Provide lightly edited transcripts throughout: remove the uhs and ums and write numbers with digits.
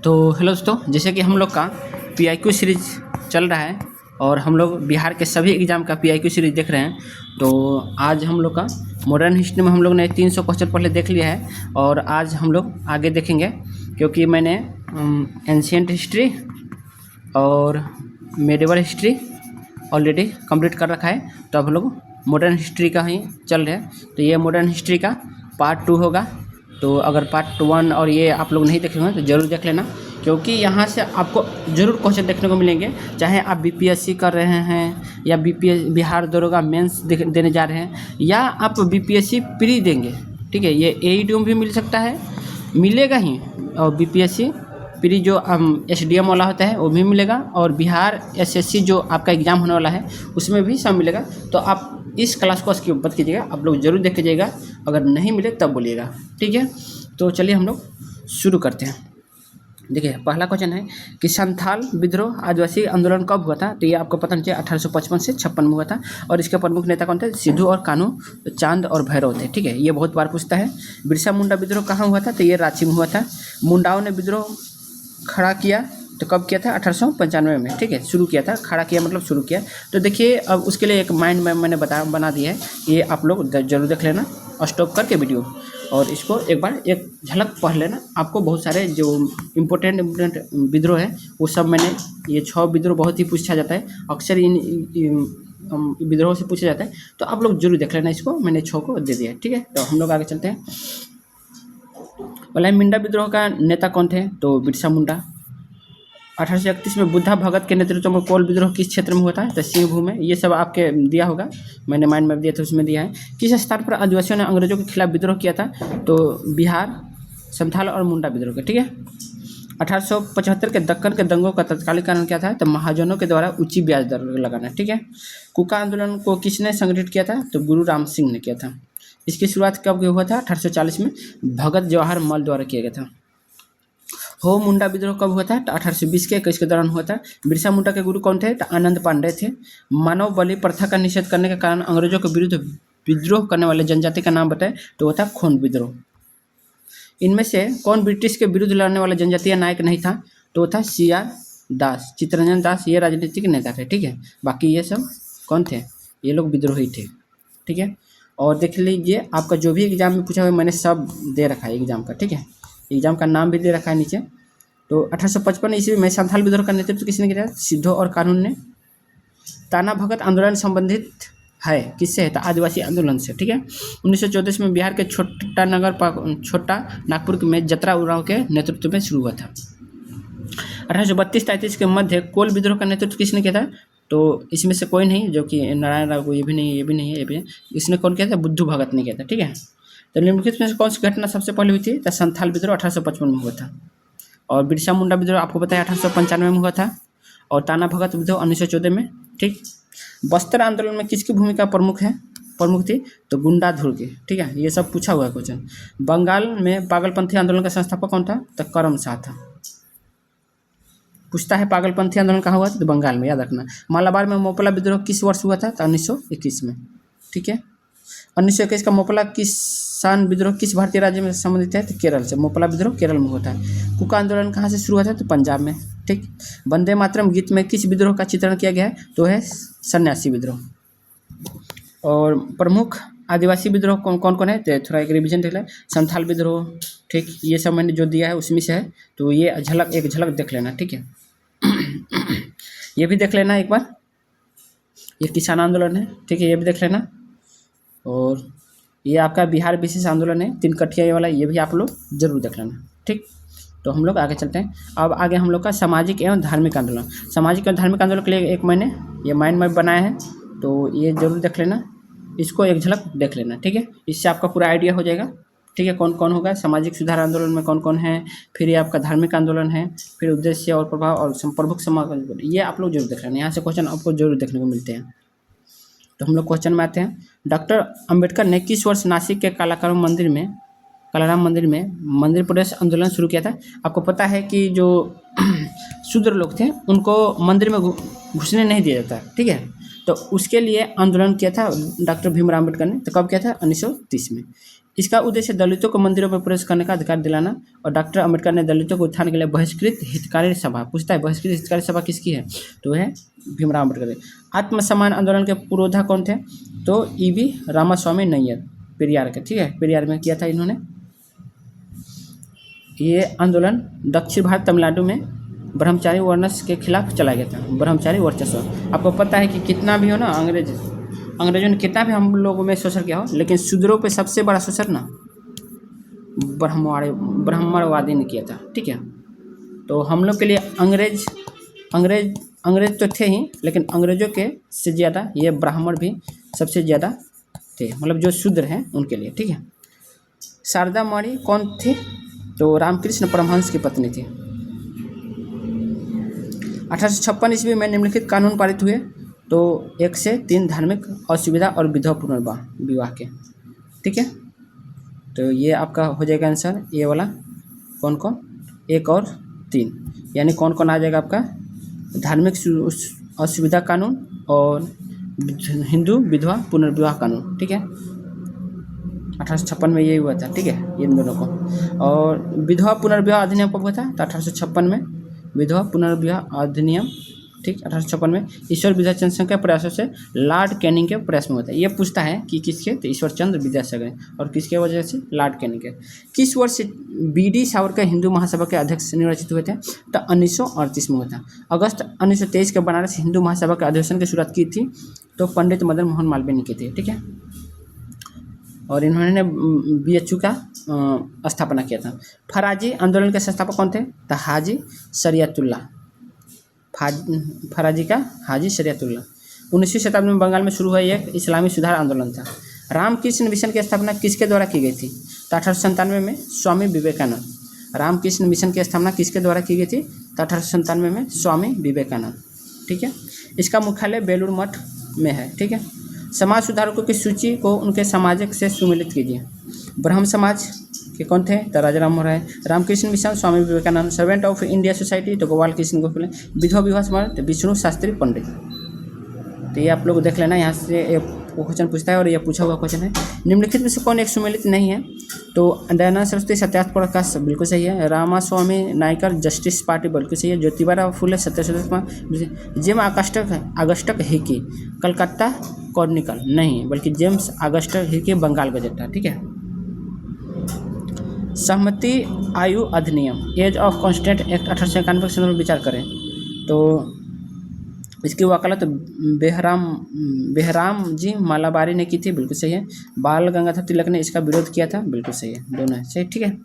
तो हेलो दोस्तों, जैसे कि हम लोग का पीआईक्यू सीरीज चल रहा है और हम लोग बिहार के सभी एग्ज़ाम का पीआईक्यू सीरीज देख रहे हैं। तो आज हम लोग का मॉडर्न हिस्ट्री में हम लोग ने 300 क्वेश्चन पहले देख लिया है और आज हम लोग आगे देखेंगे, क्योंकि मैंने एंशिएंट हिस्ट्री और मेडिवल हिस्ट्री ऑलरेडी कंप्लीट कर रखा है। तो अब हम लोग मॉडर्न हिस्ट्री का ही चल रहे हैं। तो ये मॉडर्न हिस्ट्री का पार्ट 2 होगा। तो अगर पार्ट 1 और ये आप लोग नहीं देखे हुए हैं तो ज़रूर देख लेना, क्योंकि यहाँ से आपको ज़रूर क्वेश्चन देखने को मिलेंगे। चाहे आप बीपीएससी कर रहे हैं या बिहार दरोगा मेंस देने जा रहे हैं या आप बीपीएससी प्री देंगे, ठीक है। ये एईडी में भी मिल सकता है, मिलेगा ही। और बीपीएससी प्री जो एसडीएम वाला होता है वो भी मिलेगा, और बिहार एसएससी जो आपका एग्ज़ाम होने वाला है उसमें भी सब मिलेगा। तो आप इस क्लास को स्किप मत कीजिएगा, आप लोग ज़रूर देख लीजिएगा। अगर नहीं मिले तब बोलिएगा, ठीक है। तो चलिए हम लोग शुरू करते हैं। देखिए, पहला क्वेश्चन है कि संथाल विद्रोह आदिवासी आंदोलन कब हुआ था। तो ये आपको पता नहीं, 1855 से 56 में हुआ था। और इसके प्रमुख नेता कौन थे? सिद्धू और कान्हू, चांद और भैरव थे, ठीक है। ये बहुत बार पूछता है। बिरसा मुंडा विद्रोह कहाँ हुआ था? तो ये रांची में हुआ था। मुंडाओं ने विद्रोह खड़ा किया तो कब किया था? 1895 में, ठीक है। शुरू किया था, खड़ा किया मतलब शुरू किया। तो देखिए, अब उसके लिए एक माइंड मैप मैंने बना दिया है, ये आप लोग जरूर देख लेना स्टॉप करके वीडियो, और इसको एक बार एक झलक पढ़ लेना। आपको बहुत सारे जो इम्पोर्टेंट विद्रोह है वो सब मैंने, ये 6 विद्रोह बहुत ही पूछा जाता है, अक्सर इन विद्रोह से पूछा जाता है। तो आप लोग जरूर देख लेना इसको, मैंने 6 को दे दिया है, ठीक है। तो हम लोग आगे चलते हैं। मिंडा विद्रोह का नेता कौन थे? तो बिरसा मुंडा। 1831 में बुद्धा भगत के नेतृत्व में कोल विद्रोह किस क्षेत्र में हुआ था? तो सिंहभूम में। ये सब आपके दिया होगा, मैंने माइंड मैप दिया था उसमें दिया है। किस स्थान पर आदिवासियों ने अंग्रेजों के खिलाफ विद्रोह किया था? तो बिहार, संथाल और मुंडा विद्रोह के, ठीक है। 1875 के दक्कन के दंगों का तत्कालिक कारण क्या था? तो महाजनों के द्वारा ऊंची ब्याज दर लगाना, ठीक है। कुका आंदोलन को किसने संगठित किया था? तो गुरु राम सिंह ने किया था। इसकी शुरुआत कब हुआ था? 1840 में भगत जवाहर मल द्वारा किया गया था। हो मुंडा विद्रोह कब हुआ था? तो 1820 के 21 के दौरान हुआ था। बिरसा मुंडा के गुरु कौन थे? तो आनंद पांडे थे। मानव बलि प्रथा का निषेध करने के कारण अंग्रेजों के विरुद्ध विद्रोह करने वाले जनजाति का नाम बताए, तो वो था खोंड विद्रोह। इनमें से कौन ब्रिटिश के विरुद्ध लड़ने वाला जनजातीय नायक नहीं था? तो वो था CR दास, चित्तरंजन दास। ये राजनीतिक नेता थे, ठीक है। बाकी ये सब कौन थे? ये लोग विद्रोही थे, ठीक है। और देख लीजिए, आपका जो भी एग्जाम में पूछा हुआ मैंने सब दे रखा है एग्जाम का, ठीक है। एग्जाम का नाम भी दे रखा है नीचे। तो 1855 ईस्वी में संथाल विद्रोह का नेतृत्व किसने किया? सिद्धू और कान्हू ने। ताना भगत आंदोलन संबंधित है किससे है? तो आदिवासी आंदोलन से, ठीक है। 1914 में बिहार के छोटा नागपुर में जतरा उरांव के नेतृत्व में शुरू हुआ था। 1832-33 के मध्य कोल विद्रोह का नेतृत्व किसने किया था? तो इसमें से कोई नहीं, जो कि नारायण राव को, ये भी नहीं, ये भी नहीं है, ये भी नहीं। इसने कौन किया था? बुद्धू भगत ने किया था, ठीक है। तो निम्नलिखित में से कौन सी घटना सबसे पहले हुई थी? तो संथाल विद्रोह 1855 में हुआ था। और बिरसा मुंडा विद्रोह आपको पता है 1895 में हुआ था। और ताना भगत विद्रोह 1914 में, ठीक। बस्तर आंदोलन में किसकी भूमिका प्रमुख थी? तो गुंडाधुर की, ठीक है। ये सब पूछा हुआ है क्वेश्चन। बंगाल में पागलपंथी आंदोलन का संस्थापक कौन था? तो करम शाह था। पूछता है पागलपंथी आंदोलन कहाँ हुआ था? तो बंगाल में, याद रखना। मालाबार में मोपला विद्रोह किस वर्ष हुआ था? तो 1921 में, ठीक है। 1921 का मोपला किसान विद्रोह किस भारतीय राज्य में संबंधित है? तो केरल से। मोपला विद्रोह केरल में होता है। कुका आंदोलन कहाँ से शुरू हुआ था? तो पंजाब में, ठीक। वंदे मातरम गीत में किस विद्रोह का चित्रण किया गया है? तो है सन्यासी विद्रोह। और प्रमुख आदिवासी विद्रोह कौन कौन है? तो थोड़ा एक रिविजन देख लें। संथाल विद्रोह, ठीक। ये सब मैंने जो दिया है उसमें से है, तो ये एक झलक देख लेना, ठीक है। ये भी देख लेना एक बार। ये किसान आंदोलन है, ठीक है, ये भी देख लेना। और ये आपका बिहार विशेष आंदोलन है, 3 कठिया वाला, ये भी आप लोग जरूर देख लेना, ठीक। तो हम लोग आगे चलते हैं। अब आगे हम लोग का सामाजिक एवं धार्मिक आंदोलन। सामाजिक एवं धार्मिक आंदोलन के लिए एक मैंने ये माइंड मैप बनाया है, तो ये जरूर देख लेना। इसको एक झलक देख लेना, ठीक है। इससे आपका पूरा आइडिया हो जाएगा, ठीक है। कौन कौन होगा सामाजिक सुधार आंदोलन में, कौन कौन है। फिर ये आपका धार्मिक आंदोलन है, फिर उद्देश्य और प्रभाव और प्रमुख समाज, ये आप लोग जरूर देख लेना। यहाँ से क्वेश्चन आपको जरूर देखने को मिलते हैं। तो हम लोग क्वेश्चन में आते हैं। डॉक्टर अंबेडकर ने किस वर्ष नासिक के कालाराम मंदिर में मंदिर प्रवेश आंदोलन शुरू किया था? आपको पता है कि जो शूद्र लोग थे उनको मंदिर में घुसने नहीं दिया जाता, ठीक है। तो उसके लिए आंदोलन किया था डॉक्टर भीमराव अम्बेडकर ने। तो कब किया था? 1930 में। इसका उद्देश्य दलितों को मंदिरों में प्रवेश करने का अधिकार दिलाना। और डॉक्टर अम्बेडकर ने दलितों को उत्थान के लिए बहिष्कृत हितकारी सभा, पूछता है बहिष्कृत हितकारी सभा किसकी है, तो वह है भीमराव अम्बेडकर। आत्मसम्मान आंदोलन के पुरोधा कौन थे, तो ईवी रामास्वामी नैयर, पेरियार के, ठीक है, पेरियार में किया था इन्होंने। ये आंदोलन दक्षिण भारत तमिलनाडु में ब्रह्मचारी वर्चस्व के खिलाफ चलाया गया था। ब्रह्मचारी वर्चस्व, आपको पता है कि कितना भी हो ना अंग्रेजों ने कितना भी हम लोगों में शोषण किया हो, लेकिन शूद्रों पे सबसे बड़ा शोषण ना ब्राह्मणवादी ने किया था, ठीक है। तो हम लोग के लिए अंग्रेज तो थे ही, लेकिन अंग्रेजों के से ज़्यादा ये ब्राह्मण भी सबसे ज़्यादा थे, मतलब जो शूद्र हैं उनके लिए, ठीक है। शारदा माड़ी कौन थी, तो रामकृष्ण परमहंस की पत्नी थी। 1856 ईस्वी में निम्नलिखित कानून पारित हुए, तो 1 से 3 धार्मिक असुविधा और विधवा पुनर्विवाह के, ठीक है। तो ये आपका हो जाएगा आंसर, ये वाला कौन कौन, 1 और 3, यानी कौन कौन आ जाएगा आपका, धार्मिक असुविधा कानून और हिंदू विधवा पुनर्विवाह कानून, ठीक है। 1856 में यही हुआ था, ठीक है, इन दोनों को। और विधवा पुनर्विवाह अधिनियम कब हुआ था, तो 1856 में विधवा पुनर्विवाह अधिनियम, ठीक, 1856 में ईश्वर विद्याचंद्र के प्रयासों से लॉर्ड कैनिंग के प्रयास में होता है। ये पूछता है कि किसके, तो ईश्वर चंद्र विद्यासागर, और किसके वजह से, लॉर्ड कैनिंग के। किस वर्ष बीडी सावरकर हिंदू महासभा के अध्यक्ष निर्वाचित हुए थे, तो 1938 में हुआ था। अगस्त 1923 के बनारस हिंदू महासभा के अधिवेशन की शुरुआत की थी, तो पंडित मदन मोहन मालवीय ने की थी, ठीक है। और इन्होंने BHU का स्थापना किया था। फराजी आंदोलन के संस्थापक कौन थे, तो हाजी शरियतुल्लाह, फराजी का हाजी शरियतुल्लाह। 19वीं शताब्दी में बंगाल में शुरू हुआ एक इस्लामी सुधार आंदोलन था। रामकृष्ण मिशन की स्थापना किसके द्वारा की गई थी, तो 1897 में स्वामी विवेकानंद। रामकृष्ण मिशन की स्थापना किसके द्वारा की गई थी, तो 1897 में स्वामी विवेकानंद, ठीक है। इसका मुख्यालय बेलूर मठ में है, ठीक है। समाज सुधारकों की सूची को उनके सामाजिक से सुमिलित कीजिए। ब्रह्म समाज के कौन थे, तो Raja Ram Mohan Roy. Ramakrishna mission Swami Vivekananda. Servant of India society, तो गोपाल कृष्ण गोखले। विधवा विवाह समाज, तो विष्णु शास्त्री पंडित। तो ये आप लोग देख लेना, यहाँ से क्वेश्चन पूछता है और ये पूछा हुआ क्वेश्चन है। निम्नलिखित में से कौन एक सुमेलित नहीं है, तो दयानंद सरस्वती सत्यार्थ प्रकाश बिल्कुल सही है। रामास्वामी नायकर जस्टिस पार्टी बिल्कुल सही है। Jyotiba Phule Satyashodhak. James Augustus Hicky Calcutta Chronicle नहीं, बल्कि James Augustus Hicky Bengal gazette, ठीक है। सहमति आयु अधिनियम, एज ऑफ कॉन्स्टेंट एक्ट 1891 के संदर्भ में विचार करें, तो इसकी वकालत बेहराम जी मालाबारी ने की थी, बिल्कुल सही है। बाल गंगाधर तिलक ने इसका विरोध किया था, बिल्कुल सही है, दोनों है सही, ठीक है।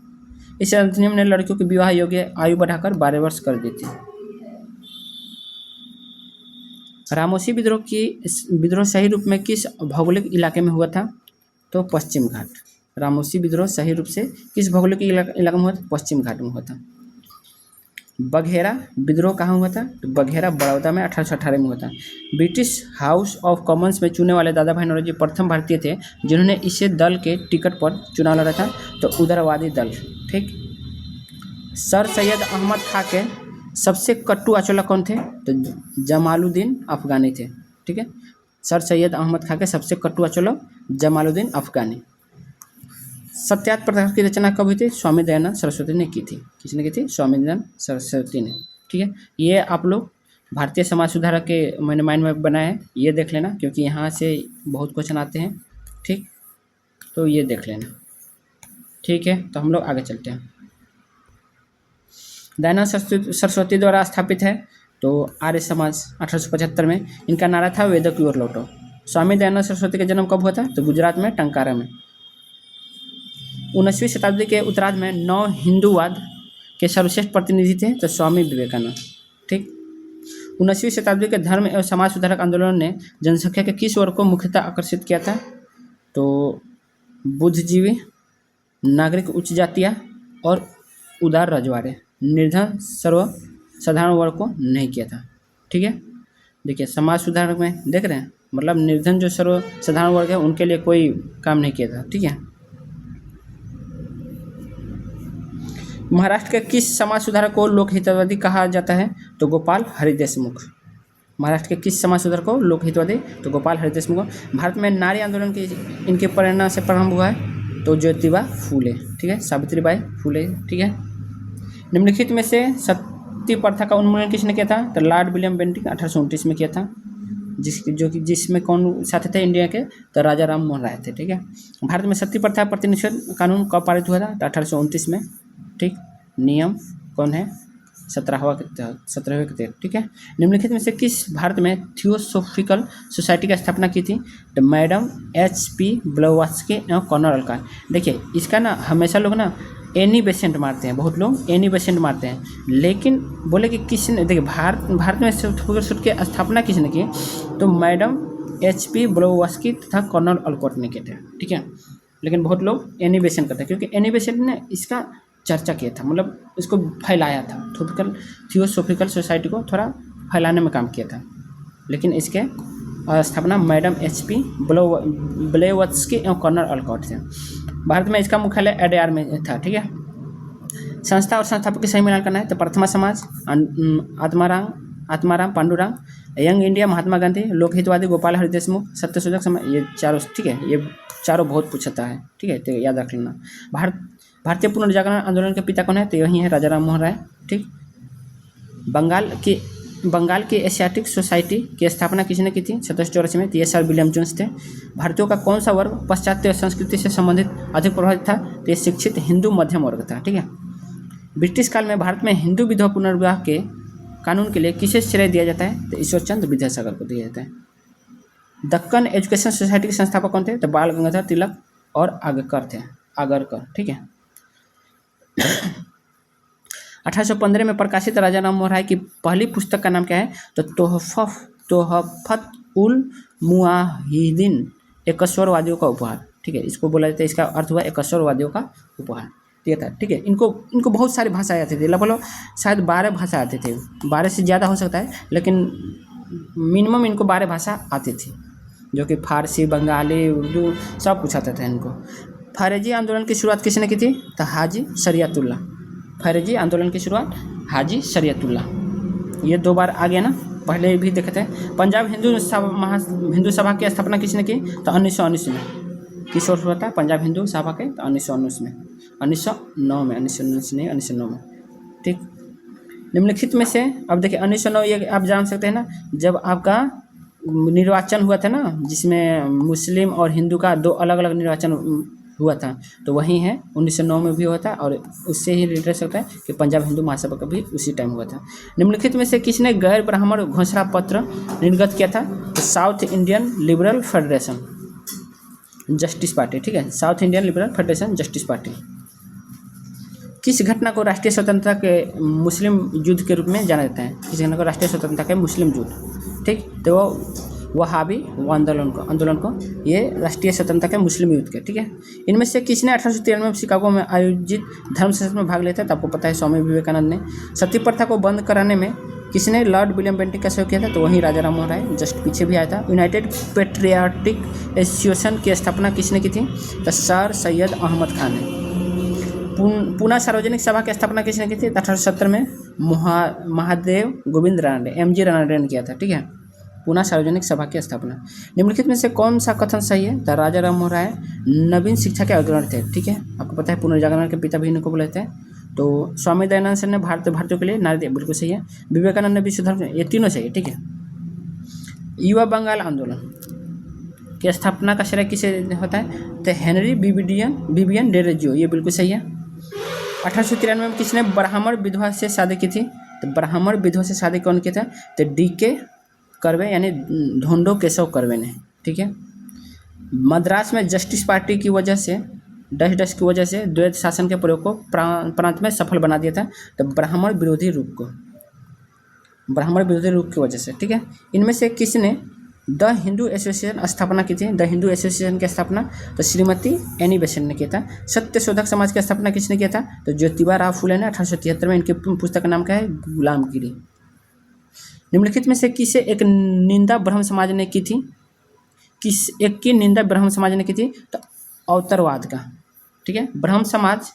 इस अधिनियम ने लड़कियों की विवाह योग्य आयु बढ़ाकर 12 वर्ष कर दी थी। रामोसी विद्रोह सही रूप में किस भौगोलिक इलाके में हुआ था, तो पश्चिम घाट। रामोसी विद्रोह सही रूप से किस भौगोलिक इलाके में हुआ था, पश्चिम घाट में हुआ था। बघेरा विद्रोह कहाँ हुआ था, तो बघेरा बड़ौदा में 1818 में हुआ था। ब्रिटिश हाउस ऑफ कॉमन्स में चुने वाले दादा भाई नौरोजी प्रथम भारतीय थे जिन्होंने इसे दल के टिकट पर चुनाव लड़ा था, तो उदारवादी दल, ठीक। सर सैयद अहमद खां के सबसे कट्टू आचोला कौन थे, तो जमालुद्दीन अफगानी थे, ठीक है। सर सैयद अहमद खां के सबसे कट्टू आचोला जमालुद्दीन अफगानी। सत्यार्थ प्रकाश की रचना कब हुई थी, स्वामी दयानंद सरस्वती ने की थी। किसने की थी, स्वामी दयानंद सरस्वती ने, ठीक है। ये आप लोग भारतीय समाज सुधारक के मैंने माइंड में बनाए हैं, ये देख लेना, क्योंकि यहाँ से बहुत क्वेश्चन आते हैं, ठीक, तो ये देख लेना, ठीक है। तो हम लोग आगे चलते हैं। दयानंद सरस्वती द्वारा स्थापित है, तो आर्य समाज 1875 में। इनका नारा था वेदों की ओर लौटो। स्वामी दयानंद सरस्वती का जन्म कब हुआ था, तो गुजरात में टंकारा में। 19वीं शताब्दी के उत्तरार्ध में नव हिंदूवाद के सर्वश्रेष्ठ प्रतिनिधि थे, तो स्वामी विवेकानंद, ठीक। 19वीं शताब्दी के धर्म एवं समाज सुधारक आंदोलन ने जनसंख्या के किस वर्ग को मुख्यतः आकर्षित किया था, तो बुद्धिजीवी, नागरिक उच्च जातियाँ और उदार रजवाड़े। निर्धन सर्वसाधारण वर्ग को नहीं किया था, ठीक है। देखिए समाज सुधारक में देख रहे हैं, मतलब निर्धन जो सर्वसाधारण वर्ग है उनके लिए कोई काम नहीं किया था, ठीक है। महाराष्ट्र के किस समाज सुधारक को लोकहितवादी कहा जाता है, तो गोपाल हरि देशमुख। महाराष्ट्र के किस समाज सुधारक को लोकहितवादी, तो गोपाल हरि देशमुख। भारत में नारी आंदोलन की इनके प्रेरणा से प्रारंभ हुआ है, तो ज्योतिबा फूले, ठीक है, सावित्रीबाई फूले, ठीक है। निम्नलिखित में से सती प्रथा का उन्मूलन किसने किया था? तो लॉर्ड विलियम बेंटिक 1829 में किया था, जिसमें कौन साथी थे इंडिया के? तो राजा राम मोहन राय थे, ठीक है। भारत में सती प्रथा प्रतिनिषेध कानून कब पारित हुआ था? तो 1829 में, ठीक। नियम कौन है? 17वें के तहत, ठीक है। निम्नलिखित में से किस भारत में थियोसोफिकल सोसाइटी की स्थापना की थी? तो मैडम HP ब्लोवात्स्की एवं कर्नल अल्का। देखिए इसका ना हमेशा लोग ना एनी बेसेंट मारते हैं, बहुत लोग एनी बेसेंट मारते हैं, लेकिन बोले कि किसने, देखिए भारत में थियोसोफिकल की स्थापना किसने की? तो मैडम HP ब्लोवात्स्की तथा कर्नल अल्कोट ने किए थे, ठीक है। लेकिन बहुत लोग एनी बेसेंट करते हैं, क्योंकि एनी बेसेंट ने इसका चर्चा किया था, मतलब इसको फैलाया था, थियोसोफिकल सोसाइटी को थोड़ा फैलाने में काम किया था। लेकिन इसके स्थापना मैडम HP ब्लोवात्स्की एवं कर्नल अल्कोट थे। भारत में इसका मुख्यालय अडयार में था, ठीक है। संस्था और संस्थापक की सही मिलान करना है तो प्रथमा समाज, आत्माराम पांडुरंग, यंग इंडिया महात्मा गांधी, लोकहितवादी गोपाल हरि देशमुख, सत्यशोधक समाज, ये चारों, ठीक है। ये चारों बहुत पूछता है, ठीक है, तो याद रख लेना। भारतीय पुनर्जागरण आंदोलन के पिता कौन है? तो यही है राजा राम मोहन राय, ठीक। बंगाल की एशियाटिक सोसाइटी की स्थापना किसने की थी? 1784 में, तो ये सर विलियम जोन्स थे। भारतीयों का कौन सा वर्ग पाश्चात्य संस्कृति से संबंधित अधिक प्रभावित था? तो ये शिक्षित हिंदू मध्यम वर्ग था, ठीक है। ब्रिटिश काल में भारत में हिंदू विधवा पुनर्विवाह के कानून के लिए किसे श्रेय दिया जाता है? तो ईश्वरचंद्र विद्यासागर को दिया जाता है। दक्कन एजुकेशन सोसाइटी के संस्थापक कौन थे? तो बाल गंगाधर तिलक और आगरकर, ठीक है। 1815 में प्रकाशित राजा राम मोहन राय की पहली पुस्तक का नाम क्या है? तो तोहफत उल मुआहिदीन, एकस्वरवादियों का उपहार, ठीक है। इसको बोला जाता है, इसका अर्थ हुआ एकस्वरवादियों का उपहार, दिया था, ठीक है। इनको बहुत सारी भाषाएं आती थी, लगभग शायद 12 भाषा आती थी, 12 से ज़्यादा हो सकता है, लेकिन मिनिमम इनको 12 भाषा आती थी, जो कि फारसी, बंगाली, उर्दू सब कुछ आता था इनको। फरेजी आंदोलन की शुरुआत किसने की थी? तो हाजी शरियतुल्लाह। फरेजी आंदोलन की शुरुआत हाजी शरियतुल्लाह। ये 2 बार आ गया ना, पहले भी देखे थे। पंजाब हिंदू सभा की स्थापना किसने की? तो 1919 में। किस वर्ष हुआ था पंजाब हिंदू सभा के? तो 1919 में, 1909 में, 1919 नहीं, 1909 में, ठीक। निम्नलिखित में से, अब देखिए 1909, ये आप जान सकते हैं ना, जब आपका निर्वाचन हुआ था ना, जिसमें मुस्लिम और हिंदू का 2 अलग अलग निर्वाचन हुआ था, तो वही है 1909 में भी हुआ था, और उससे ही रिलेटेड सकता है कि पंजाब हिंदू महासभा का भी उसी टाइम हुआ था। निम्नलिखित में से किसने गैर ब्राह्मण घोषणा पत्र निर्गत किया था? तो south Indian liberal federation justice party, ठीक है, south Indian liberal federation justice party. किस घटना को राष्ट्रीय स्वतंत्रता के मुस्लिम युद्ध के रूप में जाना जाता है? किस घटना को राष्ट्रीय स्वतंत्रता के मुस्लिम युद्ध, ठीक। तो वहाबी आंदोलन को ये राष्ट्रीय स्वतंत्रता के मुस्लिम युद्ध के, ठीक है। इनमें से किसने 1893 में शिकागो में आयोजित धर्म संसद में भाग लिया था? तो आपको पता है स्वामी विवेकानंद ने। सती प्रथा को बंद कराने में किसने लॉर्ड विलियम बेंटिक का सहयोग किया था? तो वहीं राजा राम मोहन राय, जस्ट पीछे भी आया था। यूनाइटेड पेट्रियाटिक एसोसिएशन की स्थापना किसने की थी? तो सर सैयद अहमद खान ने। पूना सार्वजनिक सभा की स्थापना किसने की थी? 1870 में महादेव गोविंद रानडे, MG रानडे ने किया था, ठीक है। पूना सार्वजनिक सभा की स्थापना। निम्नलिखित में से कौन सा कथन सही है? तो राजा राम मोहन राय नवीन शिक्षा के अग्रणी थे, ठीक है। आपको पता है पुनर्जागरण के पिता भी इनको बोले थे। तो स्वामी दयानंद सर ने भारतीयों के लिए नारे दिया, बिल्कुल सही है। विवेकानंद ने विश्व धर्म, ये तीनों सही है, ठीक है। युवा बंगाल आंदोलन की स्थापना का श्रेय किसे होता है? तो हेनरी बिबियन डेरेजियो, ये बिल्कुल सही है। 1893 में किसने ब्राह्मण विधवा से शादी की थी? तो ब्राह्मण विधवा से शादी कौन किया था? तो DK कर्वे, यानी ढोंडो केशव कर्वे ने, ठीक है। मद्रास में जस्टिस पार्टी की वजह से डच की वजह से द्वैत शासन के प्रयोग को प्रांत में सफल बना दिया था। तो ब्राह्मण विरोधी रूप की वजह से, ठीक है। इनमें से किसने द हिंदू एसोसिएशन स्थापना की थी? द हिंदू एसोसिएशन की स्थापना तो श्रीमती एनी बेसेंट ने किया था। सत्यशोधक समाज की स्थापना किसने किया था? तो ज्योतिबा राव फूले ने 1873 में। इनके पुस्तक का नाम क्या है? गुलामगिरी। निम्नलिखित में से किसे एक निंदा ब्रह्म समाज ने की थी? किस एक की निंदा ब्रह्म समाज ने की थी? तो अवतरवाद का, ठीक है। ब्रह्म समाज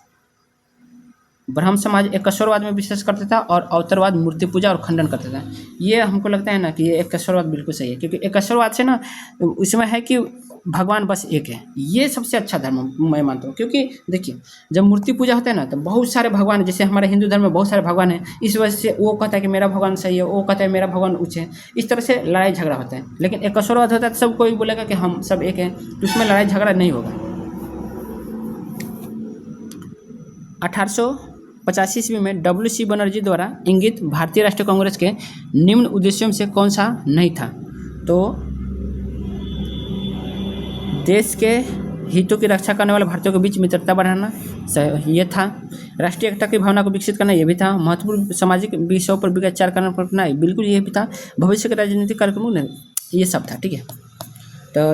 एकस्वरवाद में विश्वास करता था और अवतरवाद मूर्ति पूजा और खंडन करता था। ये हमको लगता है ना कि ये एकस्वरवाद बिल्कुल सही है, क्योंकि एकस्वरवाद से ना उसमें है कि भगवान बस एक है, ये सबसे अच्छा धर्म मैं मानता हूँ। क्योंकि देखिए जब मूर्ति पूजा होता है ना तो बहुत सारे भगवान, जैसे हमारे हिंदू धर्म में बहुत सारे भगवान हैं, इस वजह से वो कहता है कि मेरा भगवान सही है, वो कहता है मेरा भगवान उच्च है, इस तरह से लड़ाई झगड़ा होता है। लेकिन एकस्वरवाद होता है तो सब कोई बोलेगा कि हम सब एक हैं, तो उसमें लड़ाई झगड़ा नहीं होगा। 1885 ईस्वी में WC बनर्जी द्वारा इंगित भारतीय राष्ट्रीय कांग्रेस के निम्न उद्देश्यों में से कौन सा नहीं था? तो देश के हितों की रक्षा करने वाले भारतीयों के बीच मित्रता बढ़ाना, ये था। राष्ट्रीय एकता की भावना को विकसित करना, ये भी था। महत्वपूर्ण सामाजिक विषयों पर विचार करना, बिल्कुल ये भी था। भविष्य के राजनीतिक कार्यक्रमों ने, ये सब था। ठीक है, तो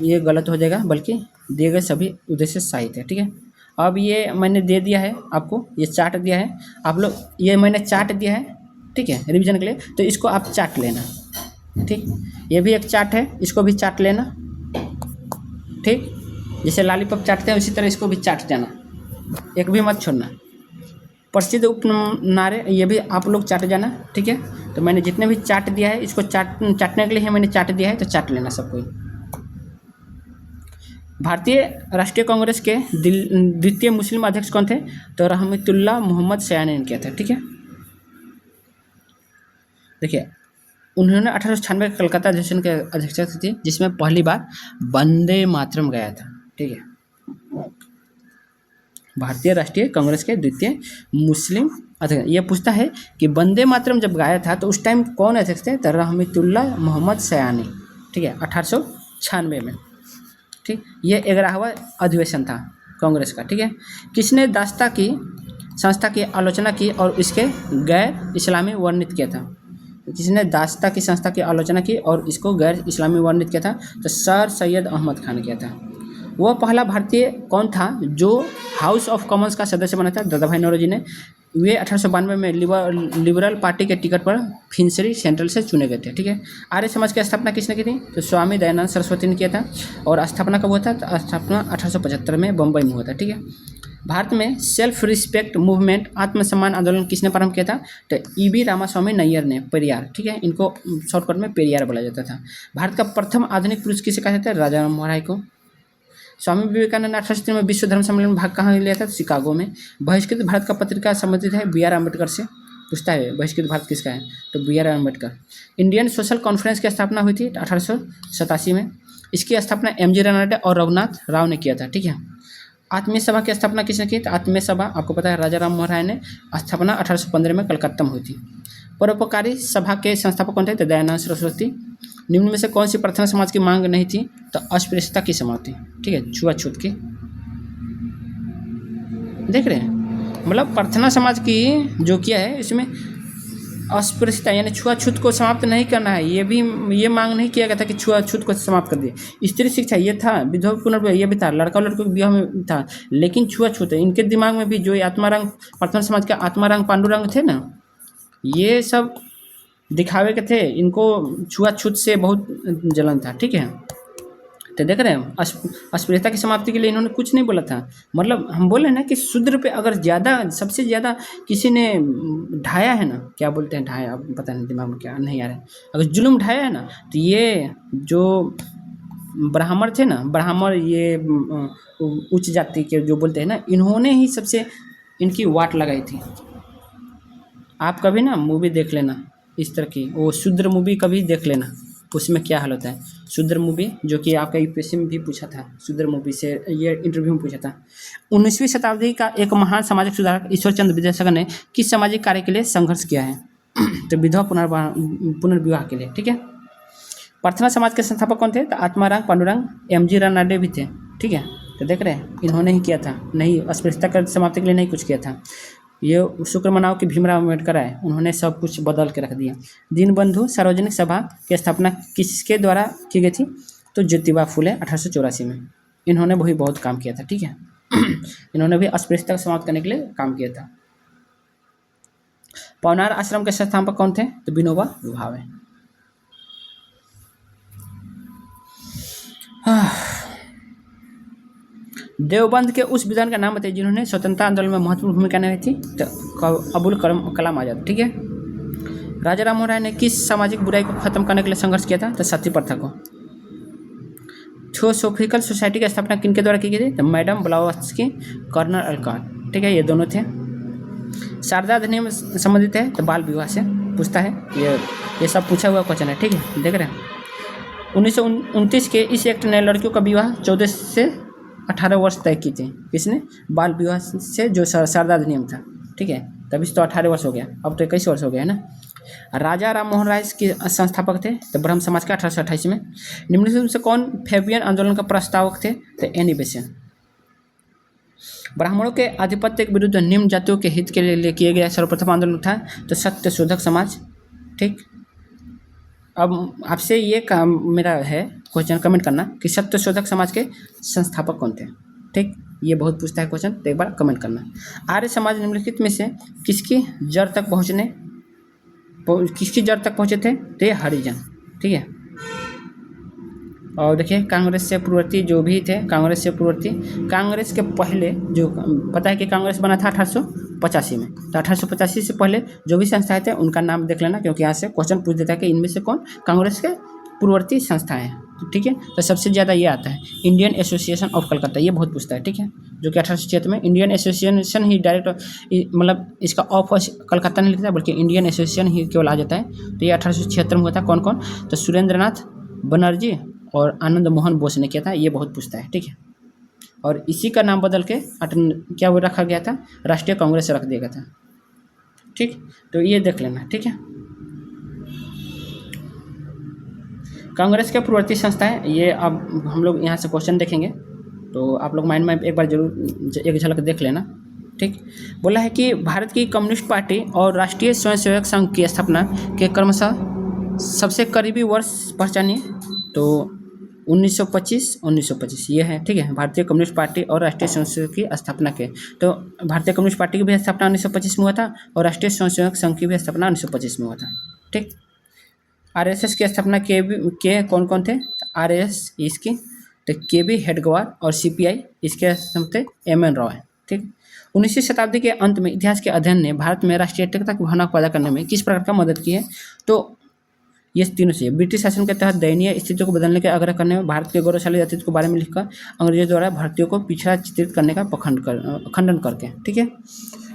ये गलत हो जाएगा, बल्कि दिए गए सभी उद्देश्य सही थे। ठीक है, अब ये मैंने दे दिया है आपको, ये चार्ट दिया है आप लोग, ये मैंने चार्ट दिया है, ठीक है, रिवीजन के लिए। तो इसको आप चार्ट लेना, ठीक। ये भी एक चार्ट है, इसको भी चार्ट लेना, ठीक। जैसे लॉलीपॉप चाटते हैं उसी तरह इसको भी चाट जाना, एक भी मत छोड़ना। प्रसिद्ध उपनारे ये भी आप लोग चाट जाना, ठीक है। तो मैंने जितने भी चार्ट दिया है इसको चाटने के लिए मैंने चार्ट दिया है, तो चाट लेना सब कोई। भारतीय राष्ट्रीय कांग्रेस के द्वितीय मुस्लिम अध्यक्ष कौन थे? तो रहमतुल्लाह मोहम्मद सयानी ने किया था। ठीक है, देखिए उन्होंने 1896 कलकत्ता अधिवेशन के अध्यक्षता थी, जिसमें पहली बार वंदे मातरम गया था। ठीक है, भारतीय राष्ट्रीय कांग्रेस के द्वितीय मुस्लिम अध्यक्ष। ये पूछता है कि वंदे मातरम जब गाया था तो उस टाइम कौन अध्यक्ष थे? तो रहमतुल्लाह मोहम्मद सयानी। ठीक है, 1896 में। ठीक, ये 11वां अधिवेशन था कांग्रेस का। ठीक है, किसने दास्ता की संस्था की आलोचना की और इसके गैर इस्लामी वर्णित किया था? जिसने दास्ता की संस्था की आलोचना की और इसको गैर इस्लामी वर्णित किया था? तो सर सैयद अहमद खान किया था। वह पहला भारतीय कौन था जो हाउस ऑफ कॉमन्स का सदस्य बना था? दादा भाई नौरोजी ने। वे 1892 में लिबरल पार्टी के टिकट पर फिंसरी सेंट्रल से चुने गए थे। ठीक है, आर्य समाज की स्थापना किसने की थी? तो स्वामी दयानंद सरस्वती ने किया था। और स्थापना कब हुआ था? तो स्थापना 1875 में बम्बई में हुआ था। ठीक है, भारत में सेल्फ रिस्पेक्ट मूवमेंट आत्मसम्मान आंदोलन किसने प्रारंभ किया था? तो EB रामास्वामी नैयर ने, पेरियार। ठीक है, इनको शॉर्टकट में पेरियार बोला जाता था। भारत का प्रथम आधुनिक पुरुष किसे कहा जाता है? राजा राम मोहन राय को। स्वामी विवेकानंद ने 1873 में विश्व धर्म सम्मेलन में भाग कहाँ लिया था? तो शिकागो में। बहिष्कृत भारत का पत्रिका संबंधित है BR अम्बेडकर से। पूछता है बहिष्कृत भारत किसका है? तो BR Ambedkar. Indian social conference की स्थापना हुई थी 1887 में। इसकी स्थापना MG रानडे और रघुनाथ राव ने किया था। ठीक है, आत्मीय सभा की स्थापना किसने की? तो आत्मीय सभा आपको पता है राजा राम मोहन राय ने। स्थापना 1815 में कलकत्ता में हुई थी। परोपकारी सभा के संस्थापक कौन थे? तो दयानंद सरस्वती। निम्न में से कौन सी प्रार्थना समाज की मांग नहीं थी? तो अस्पृश्यता की समाप्ति। ठीक है, छुआछूत की। देख रहे हैं, मतलब प्रार्थना समाज की जो किया है इसमें अस्पृश्यता यानी छुआछूत को समाप्त नहीं करना है। ये मांग नहीं किया गया था कि छुआछूत को समाप्त कर दिए। स्त्री शिक्षा ये था, विधवा पुनर्विवाह ये भी था, लड़का लड़कों के विवाह में था। लेकिन छुआछूत इनके दिमाग में भी जो आत्मारंग प्रार्थना समाज के आत्मारंग पांडुरंग थे ना, ये सब दिखावे के थे। इनको छुआछूत से बहुत जलन था। ठीक है, तो देख रहे हैं अस्पृश्यता की समाप्ति के लिए इन्होंने कुछ नहीं बोला था। मतलब हम बोले ना कि शूद्र पे अगर ज़्यादा सबसे ज़्यादा किसी ने ढाया है ना, क्या बोलते हैं ढाया, अब पता नहीं दिमाग में क्या नहीं आ रहा है, अगर जुल्म ढाया है ना, तो ये जो ब्राह्मण थे ना, ब्राह्मण ये उच्च जाति के जो बोलते हैं ना, इन्होंने ही सबसे इनकी वाट लगाई थी। आप कभी ना मूवी देख लेना इस तरह की, वो शूद्र मूवी कभी देख लेना, उसमें क्या हाल होता है। शूद्र मूवी जो कि आपका UPSC में भी पूछा था, शूद्र मूवी से ये इंटरव्यू में पूछा था। 19वीं शताब्दी का एक महान सामाजिक सुधारक ईश्वर चंद्र विद्यासागर ने किस सामाजिक कार्य के लिए संघर्ष किया है? तो विधवा पुनर्विवाह के लिए। ठीक है, प्रार्थना समाज के संस्थापक कौन थे? तो आत्माराम पांडुरंग, MG रानडे भी थे। ठीक है, तो देख रहे हैं इन्होंने ही किया था, नहीं अस्पृश्यता कर समाप्ति के लिए नहीं कुछ किया था। ये शुक्र मनाओ कि भीमराव अम्बेडकर आए, उन्होंने सब कुछ बदल के रख दिया। दीनबंधु सार्वजनिक सभा की स्थापना किसके द्वारा की गई थी? तो ज्योतिबा फुले 1884 में। इन्होंने वही बहुत काम किया था। ठीक है, इन्होंने भी अस्पृश्यता को समाप्त करने के लिए काम किया था। पवनार आश्रम के संस्थापक कौन थे? तो विनोबा भावे। देवबंद के उस विद्वान का नाम बताइए जिन्होंने स्वतंत्रता आंदोलन में महत्वपूर्ण भूमिका निभाई थी? तो अबुल कलाम आजाद। ठीक है, राजा राममोहन राय ने किस सामाजिक बुराई को खत्म करने के लिए संघर्ष किया था? तो सती प्रथा को। थियोसॉफिकल सोसाइटी की स्थापना किनके द्वारा की गई थी? तो मैडम ब्लावत्स्की, कर्नल अल्कॉट, ठीक है, ये दोनों थे। शारदा अधिनियम संबंधित है तो बाल विवाह से पूछता है, ये सब पूछा हुआ क्वेश्चन है, ठीक है, देख रहे हैं। 1929 के इस एक्ट ने लड़कियों का विवाह 14 से 18 वर्ष तय की थी। किसने? बाल विवाह से, जो शारदा अधिनियम था, ठीक है, तभी तो 18 वर्ष हो गया, अब तो 21 वर्ष हो गया है ना। राजा राम मोहन राय के संस्थापक थे तो ब्रह्म समाज का 1828 में। निम्नलिखित से कौन फैबियन आंदोलन का प्रस्तावक थे? तो एनी बेसेंट। ब्राह्मणों के आधिपत्य के विरुद्ध निम्न जातियों के हित के लिए किया गया सर्वप्रथम आंदोलन था तो सत्यशोधक समाज, ठीक। अब आपसे ये काम मेरा है क्वेश्चन कमेंट करना कि सत्यशोधक समाज के संस्थापक कौन थे, ठीक, ये बहुत पूछता है क्वेश्चन, तो एक बार कमेंट करना। आर्य समाज निम्नलिखित में से किसकी जड़ तक पहुँचे थे? तो ये हरिजन, ठीक है। और देखिए कांग्रेस से पूर्ववर्ती जो भी थे, कांग्रेस से पूर्ववर्ती, कांग्रेस के पहले जो, पता है कि कांग्रेस बना था 1885 में, तो 1885 से पहले जो भी संस्थाएं थे उनका नाम देख लेना, क्योंकि यहाँ से क्वेश्चन पूछ देता है कि इनमें से कौन कांग्रेस के पूर्ववर्ती संस्थाएं हैं, ठीक है। तो सबसे ज़्यादा ये आता है इंडियन एसोसिएशन ऑफ कलकत्ता, ये बहुत पूछता है, ठीक है, जो कि 1876 में। इंडियन एसोसिएशन ही डायरेक्ट, मतलब इसका ऑफ कलकत्ता नहीं लिखता बल्कि इंडियन एसोसिएशन ही केवल आ जाता है। तो ये 1876 में हुआ था। कौन कौन? तो सुरेंद्रनाथ बनर्जी और आनंद मोहन बोस ने किया था, ये बहुत पूछता है, ठीक है। और इसी का नाम बदल के क्या वो रखा गया था? राष्ट्रीय कांग्रेस रख दिया गया था, ठीक। तो ये देख लेना, ठीक है। कांग्रेस के पूर्ववर्ती संस्थाएं, ये अब हम लोग यहाँ से क्वेश्चन देखेंगे तो आप लोग माइंड में एक बार जरूर एक झलक देख लेना, ठीक। बोला है कि भारत की कम्युनिस्ट पार्टी और राष्ट्रीय स्वयंसेवक संघ की स्थापना के क्रमशः सबसे करीबी वर्ष पहचानिए। तो 1925 ये है, ठीक है। भारतीय कम्युनिस्ट पार्टी और राष्ट्रीय स्वयंसेवक की स्थापना के, तो भारतीय कम्युनिस्ट पार्टी की भी स्थापना 1925 में हुआ था और राष्ट्रीय स्वयंसेवक संघ की भी स्थापना 1925 में हुआ था, ठीक। आरएसएस की स्थापना के कौन कौन थे? आरएसएस इसकी तो केबी हेडगेवार और सीपीआई इसके थे एमएन रॉय, ठीक। 19वीं शताब्दी के अंत में इतिहास के अध्ययन ने भारत में राष्ट्रीय एकता की भावना पैदा करने में किस प्रकार का मदद की है? तो ये तीनों से। ब्रिटिश शासन के तहत दयनीय स्थिति को बदलने के आग्रह करने में, भारत के गौरवशाली अतीत के बारे में लिखकर अंग्रेजों द्वारा भारतीयों को पिछड़ा चित्रित करने का खंडन करके, ठीक है।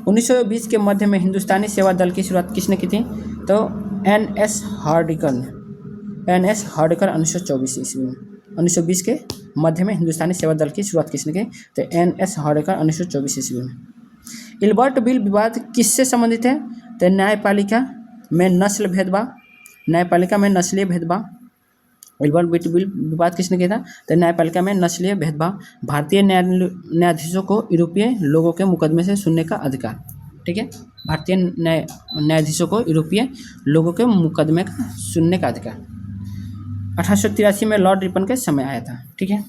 1920 के मध्य में हिंदुस्तानी सेवा दल की शुरुआत किसने की थी? तो एन.एस. हार्डिकर 1924 ईस्वी में। 1920 के मध्य में हिंदुस्तानी सेवा दल की शुरुआत किसने की? तो एन.एस. हार्डिकर 1924 ईस्वी में। इल्बर्ट बिल विवाद किससे संबंधित है? तो न्यायपालिका में नस्लीय भेदभाव। इल्बर्ट बिल विवाद किसने किया था? तो न्यायपालिका में नस्लीय भेदभाव। भारतीय न्यायाधीशों को यूरोपीय लोगों के मुकदमे से सुनने का अधिकार, ठीक है। भारतीय न्यायाधीशों को यूरोपीय लोगों के मुकदमे का सुनने का अधिकार 1883 में लॉर्ड रिपन के समय आया था, ठीक है।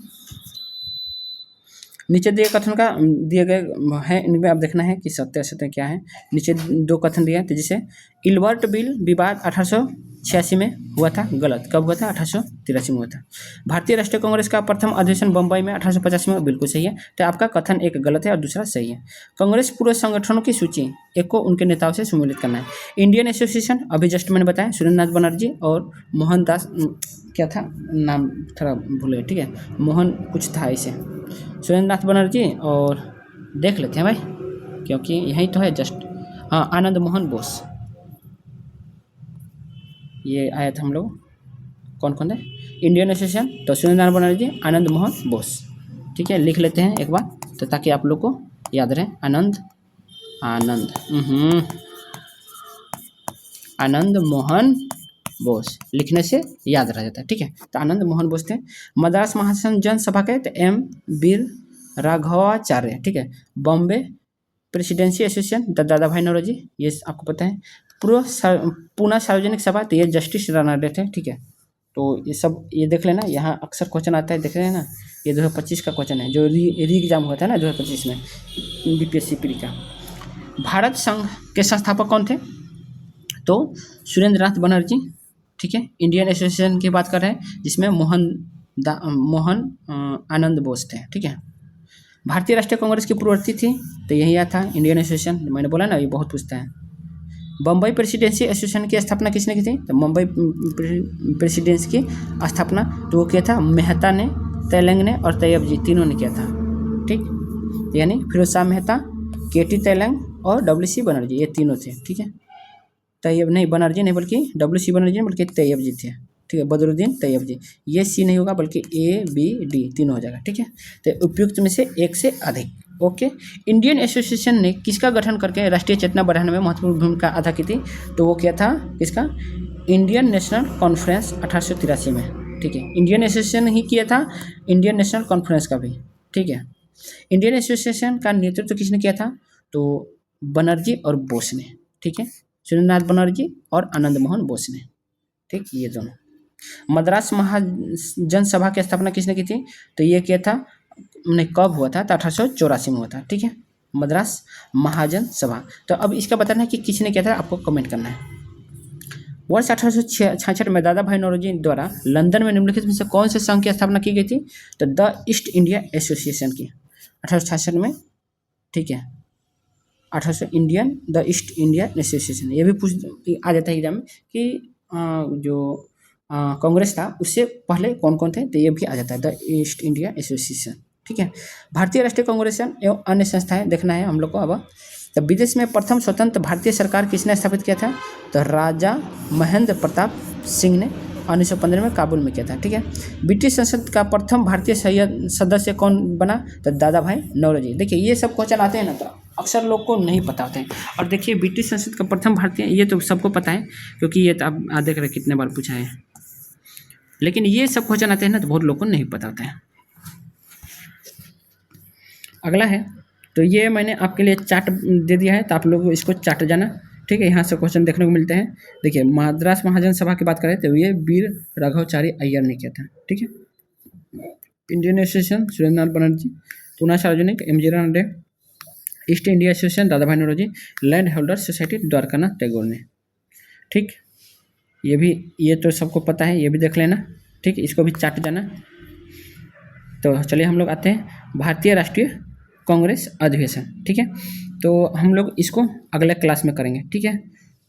नीचे दिए कथन का दिए गए हैं, इनमें आप देखना है कि सत्य असत्य क्या है। नीचे दो कथन दिए हैं, तो जैसे इल्बर्ट बिल विवाद 1886 में हुआ था, गलत। कब हुआ था? 1883 में हुआ था। भारतीय राष्ट्रीय कांग्रेस का प्रथम अधिवेशन बम्बई में 1885 में, बिल्कुल सही है। तो आपका कथन एक गलत है और दूसरा सही है। कांग्रेस पूर्व संगठनों की सूची एक को उनके नेताओं से सम्मिलित करना है। इंडियन एसोसिएशन, अभी जस्ट मैंने बताया, सुरेंद्रनाथ बनर्जी और मोहनदास, क्या था नाम, थोड़ा भूल गए, ठीक है, मोहन कुछ था इसे, सुरेंद्रनाथ बनर्जी, और देख लेते हैं भाई क्योंकि यही तो है जस्ट, हाँ, आनंद मोहन बोस, ये आया था हम लोग। कौन कौन है? इंडियन एसोसिएशन, तो सुरेंद्रनाथ बनर्जी, आनंद मोहन बोस, ठीक है। लिख लेते हैं एक बार तो ताकि आप लोग को याद रहे। आनंद मोहन बोस लिखने से याद रह जाता है, ठीक है। तो आनंद मोहन बोस थे। मद्रास महाजन जन सभा के तो एम वीर राघवाचार्य, ठीक है। बॉम्बे प्रेसिडेंसी एसोसिएशन तो दादा भाई नौरोजी, ये आपको पता है। पूना सार्वजनिक सभा तो ये जस्टिस राणा डे थे, ठीक है। तो ये सब ये देख लेना, यहाँ अक्सर क्वेश्चन आता है, देख रहे हैं ना, ये 2025 का क्वेश्चन है जो री एग्जाम हुआ था ना 2025 में, बीपीएससी प्री का। भारत संघ के संस्थापक कौन थे? तो सुरेंद्रनाथ बनर्जी, ठीक है। इंडियन एसोसिएशन की बात कर रहे हैं जिसमें मोहन आनंद बोस थे, ठीक है। भारतीय राष्ट्रीय कांग्रेस की पूर्ववर्ती थी तो यही था इंडियन एसोसिएशन, मैंने बोला ना, ये बहुत पूछता है। बम्बई प्रेसिडेंसी एसोसिएशन की स्थापना किसने की थी? तो मुंबई प्रेसिडेंसी की स्थापना तो वो किया था मेहता ने, तेलंग ने और तैयब जी तीनों ने किया था। ठीक, यानी फिरोज शाह मेहता, के.टी. तेलंग और डब्ल्यू.सी. बनर्जी, ये तीनों थे। ठीक है, तैयब नहीं, बनर्जी नहीं, बल्कि डब्ल्यू.सी. बनर्जी नहीं, बल्कि तैयब जी थे। ठीक है, बदरुद्दीन तैयब जी, ये सी नहीं होगा बल्कि ए बी डी तीनों हो जाएगा। ठीक है, तो उपयुक्त में से एक से अधिक। ओके, इंडियन एसोसिएशन ने किसका गठन करके राष्ट्रीय चेतना बढ़ाने में महत्वपूर्ण भूमिका अदा की थी? तो वो क्या था, किसका? इंडियन नेशनल कॉन्फ्रेंस 1883 में। ठीक है, इंडियन एसोसिएशन ही किया था, इंडियन नेशनल कॉन्फ्रेंस का भी। ठीक है, इंडियन एसोसिएशन का नेतृत्व किसने किया था? तो बनर्जी और बोस ने। ठीक है, सुरेंद्रनाथ बनर्जी और आनंद मोहन बोस ने। ठीक, ये दोनों। मद्रास महाजन सभा की स्थापना किसने की थी? तो ये क्या था, नहीं, कब हुआ था? तो 1884 में हुआ था। ठीक है, मद्रास महाजन सभा। तो अब इसका बताना है कि किसने किया था, आपको कमेंट करना है। वर्ष 1866 में दादा भाई नौरोजी द्वारा लंदन में निम्नलिखित में से कौन से संघ की स्थापना की गई थी? तो द ईस्ट इंडिया एसोसिएशन की, 1866 में। ठीक है, 1800 Indian the east India association. ये भी पूछ आ जाता है एग्जाम में कि जो कांग्रेस था उससे पहले कौन कौन थे, तो ये भी आ जाता है, द ईस्ट इंडिया एसोसिएशन। ठीक है, भारतीय राष्ट्रीय कांग्रेस एवं अन्य संस्थाएं देखना है हम लोग को। अब तो विदेश में प्रथम स्वतंत्र भारतीय सरकार किसने स्थापित किया था? तो राजा महेंद्र प्रताप सिंह ने 1915 में काबुल में किया था। ठीक है, ब्रिटिश संसद का प्रथम भारतीय सदस्य कौन बना? तो दादा भाई नौरोजी। देखिए, ये सब क्वेश्चन आते हैं ना, तो अक्सर लोग को नहीं पता होते हैं। और देखिए, ब्रिटिश संसद का प्रथम भारतीय, ये तो सबको पता है क्योंकि ये तो आप देख रहे कितने बार पूछा है, लेकिन ये सब क्वेश्चन आते हैं ना, तो बहुत लोग को नहीं पता होता है। अगला है, तो ये मैंने आपके लिए चार्ट दे दिया है, तो आप लोग इसको चार्ट जाना। ठीक है, यहाँ से क्वेश्चन देखने को मिलते हैं। देखिए, मद्रास महाजन सभा की बात करें तो ये वीर राघवचारी अय्यर ने किया था। ठीक है, Indian association Surendranath Banerjee, Poona Sarvajanik M G. Ranade, East India association Dadabhai Naoroji, land holder society Dwarkanath Tagore ने। ठीक, ये तो सबको पता है, ये भी देख लेना। ठीक, इसको भी चार्ट जाना। तो चलिए हम लोग आते हैं भारतीय राष्ट्रीय कांग्रेस अधिवेशन। ठीक है, तो हम लोग इसको अगले क्लास में करेंगे। ठीक है,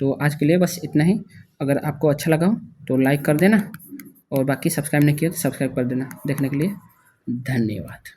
तो आज के लिए बस इतना ही। अगर आपको अच्छा लगा हो तो लाइक कर देना, और बाकी सब्सक्राइब नहीं किया तो सब्सक्राइब कर देना। देखने के लिए धन्यवाद।